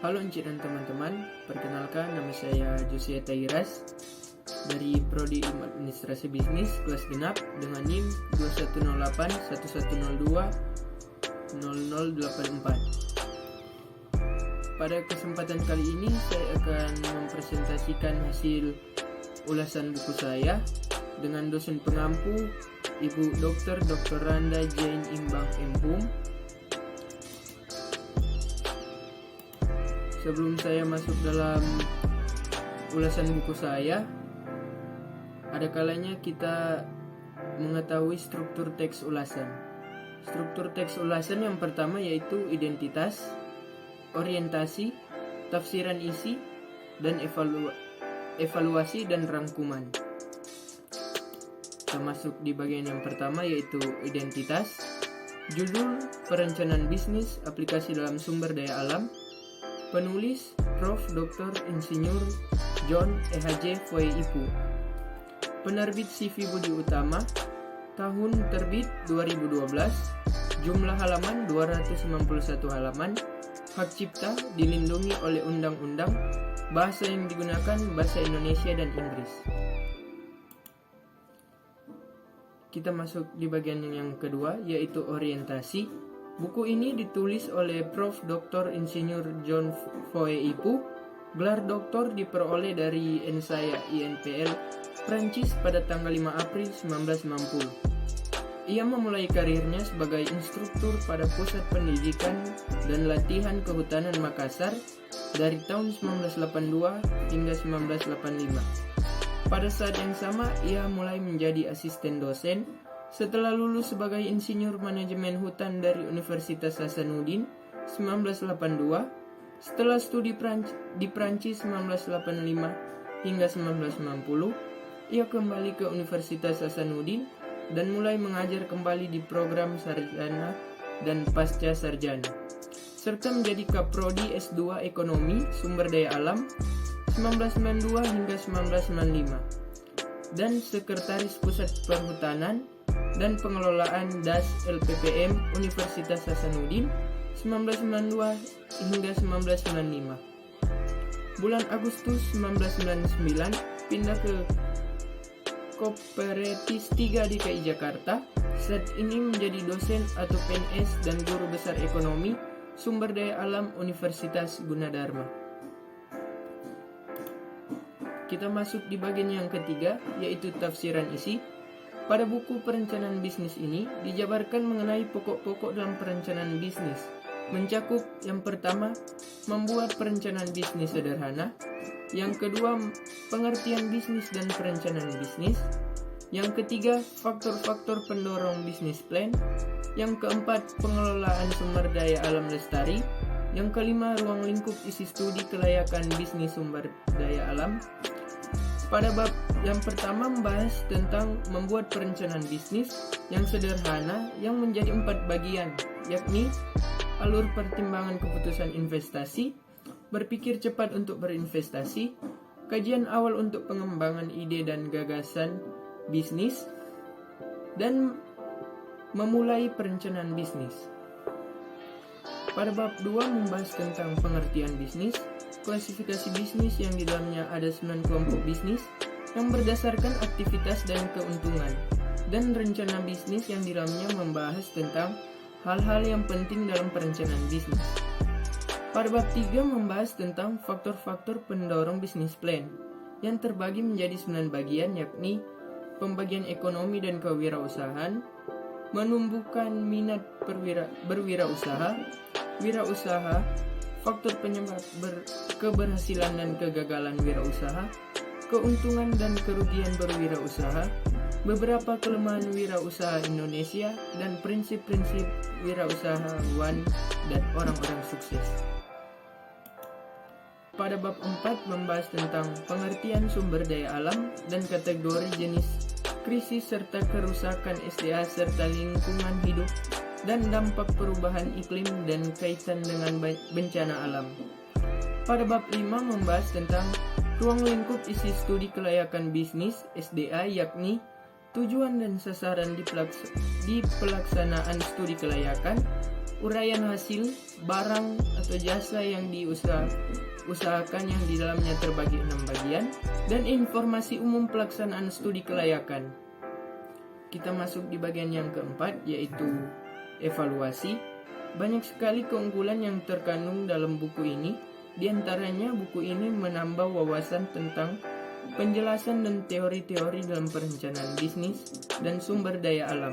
Halo Enci dan teman-teman, perkenalkan nama saya Josia Tairas dari Prodi Ilmu Administrasi Bisnis kelas genap dengan NIM 2108-1102-0084. Pada kesempatan kali ini saya akan mempresentasikan hasil ulasan buku saya dengan dosen pengampu Ibu Dr. Randa Jane Imbang M.Hum. Sebelum saya masuk dalam ulasan buku saya, ada kalanya kita mengetahui struktur teks ulasan. Struktur teks ulasan yang pertama yaitu identitas, orientasi, tafsiran isi, dan evaluasi dan rangkuman. Kita masuk di bagian yang pertama yaitu identitas, judul, perencanaan bisnis, aplikasi dalam sumber daya alam. Penulis Prof. Dr. Insinyur John E.H.J. Foe Ipu. Penerbit CV Budi Utama. Tahun terbit 2012. Jumlah halaman 291 halaman. Hak cipta dilindungi oleh undang-undang. Bahasa yang digunakan bahasa Indonesia dan Inggris. Kita masuk di bagian yang kedua yaitu orientasi. Buku ini ditulis oleh Prof. Dr. Insinyur John Foe Ipu. Gelar doktor diperoleh dari Ensaya INPL Prancis pada tanggal 5 April 1990. Ia memulai karirnya sebagai instruktur pada Pusat Pendidikan dan Latihan Kehutanan Makassar dari tahun 1982 hingga 1985. Pada saat yang sama, ia mulai menjadi asisten dosen setelah lulus sebagai insinyur manajemen hutan dari Universitas Hasanuddin 1982. Setelah studi di Prancis 1985 hingga 1990, ia kembali ke Universitas Hasanuddin dan mulai mengajar kembali di program sarjana dan pasca sarjana, serta menjadi Kaprodi S2 Ekonomi Sumber Daya Alam 1992 hingga 1995 dan Sekretaris Pusat Perhutanan dan Pengelolaan DAS LPPM Universitas Hasanuddin 1992 hingga 1995. Bulan Agustus 1999 pindah ke Kooperatif 3 DKI Jakarta. Saat ini menjadi dosen atau PNS dan guru besar ekonomi sumber daya alam Universitas Gunadarma. Kita masuk di bagian yang ketiga yaitu tafsiran isi. Pada buku perencanaan bisnis ini dijabarkan mengenai pokok-pokok dalam perencanaan bisnis. Mencakup yang pertama, membuat perencanaan bisnis sederhana. Yang kedua, pengertian bisnis dan perencanaan bisnis. Yang ketiga, faktor-faktor pendorong bisnis plan. Yang keempat, pengelolaan sumber daya alam lestari. Yang kelima, ruang lingkup isi studi kelayakan bisnis sumber daya alam. Pada bab yang pertama membahas tentang membuat perencanaan bisnis yang sederhana yang menjadi 4 bagian, yakni alur pertimbangan keputusan investasi, berpikir cepat untuk berinvestasi, kajian awal untuk pengembangan ide dan gagasan bisnis, dan memulai perencanaan bisnis. Pada bab 2 membahas tentang pengertian bisnis, klasifikasi bisnis yang di dalamnya ada 9 kelompok bisnis yang berdasarkan aktivitas dan keuntungan, dan rencana bisnis yang di dalamnya membahas tentang hal-hal yang penting dalam perencanaan bisnis. Pada bab 3 membahas tentang faktor-faktor pendorong bisnis plan yang terbagi menjadi 9 bagian, yakni pembagian ekonomi dan kewirausahaan, menumbuhkan minat berwirausaha, wirausaha, faktor penyebab keberhasilan dan kegagalan wirausaha, keuntungan dan kerugian berwirausaha, beberapa kelemahan wirausaha Indonesia, dan prinsip-prinsip wirausahawan dan orang-orang sukses. Pada bab 4 membahas tentang pengertian sumber daya alam dan kategori jenis krisis serta kerusakan SDA serta lingkungan hidup dan dampak perubahan iklim dan kaitan dengan bencana alam. Pada bab 5 membahas tentang ruang lingkup isi studi kelayakan bisnis SDA, yakni tujuan dan sasaran di pelaksanaan studi kelayakan, uraian hasil, barang atau jasa yang diusahakan yang di dalamnya terbagi 6 bagian, dan informasi umum pelaksanaan studi kelayakan. Kita masuk di bagian yang keempat, yaitu evaluasi. Banyak sekali keunggulan yang terkandung dalam buku ini. Di antaranya, buku ini menambah wawasan tentang penjelasan dan teori-teori dalam perencanaan bisnis dan sumber daya alam.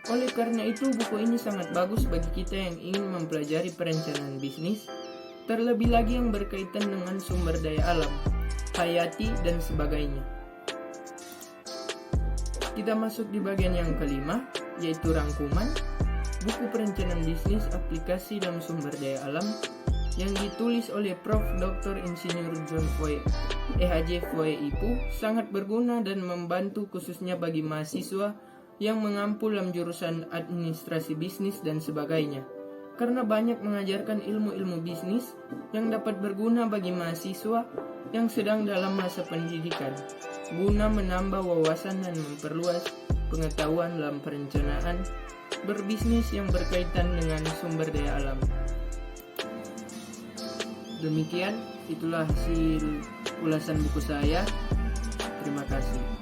Oleh karena itu, buku ini sangat bagus bagi kita yang ingin mempelajari perencanaan bisnis, terlebih lagi yang berkaitan dengan sumber daya alam, hayati, dan sebagainya. Kita masuk di bagian yang kelima, yaitu rangkuman. Buku perencanaan bisnis aplikasi dalam sumber daya alam yang ditulis oleh Prof. Dr. Insinyur John Foy, EHJ Foy IPU, sangat berguna dan membantu khususnya bagi mahasiswa yang mengampu dalam jurusan administrasi bisnis dan sebagainya, karena banyak mengajarkan ilmu-ilmu bisnis yang dapat berguna bagi mahasiswa yang sedang dalam masa pendidikan, guna menambah wawasan dan memperluas pengetahuan dalam perencanaan berbisnis yang berkaitan dengan sumber daya alam. Demikian, itulah hasil ulasan buku saya. Terima kasih.